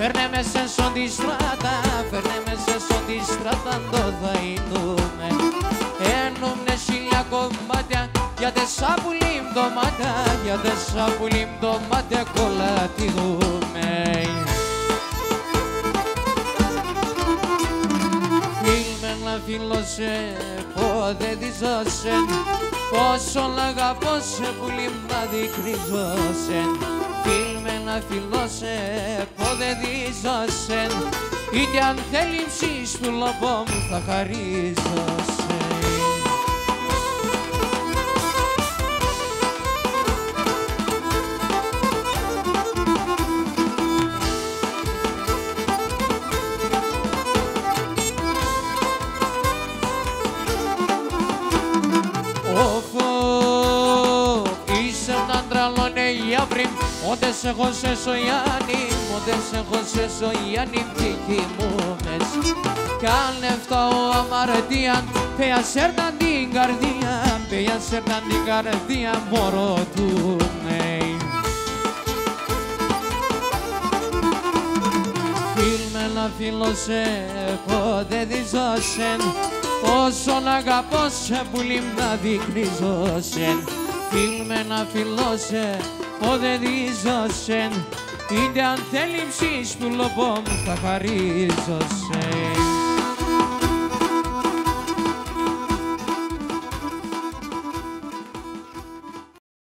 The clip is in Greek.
Φέρνε με σε σον τη στράτα, φέρνε με σε σον τη στράτα, το δαϊνούμε. Έννουμνε χίλια κομμάτια, για τεσσά πουλίμ το μάτια, για τεσσά πουλίμ το μάτια, κολλατιδούμε. Φίλμε να φίλωσε, πότε τη ζώσεν, πόσο λαγαπώ σε πουλίμ να δικριζώσεν. Φίλμε να φιλώσε, πότε δίζωσεν, είτε αν θέλει ψης του λοπό μου θα χαρίζωσε. Μόντε σε έχω σε Σογιάννη, μόντε σε έχω σε Σογιάννη, δική μου μες. Κι αν έφταω αμαρτία, πέασέρναν την καρδία, πέασέρναν την καρδία, μωρό του νέι. Φίλμε να φίλωσε, πότε διζώσεν, όσον αγαπώ σε πουλίμ να δικνιζώσεν. Φίλμε να φιλώσε, πότε δίζωσεν, είτε αν θέλει ψης του λοπό μου θα χαρίζωσεν.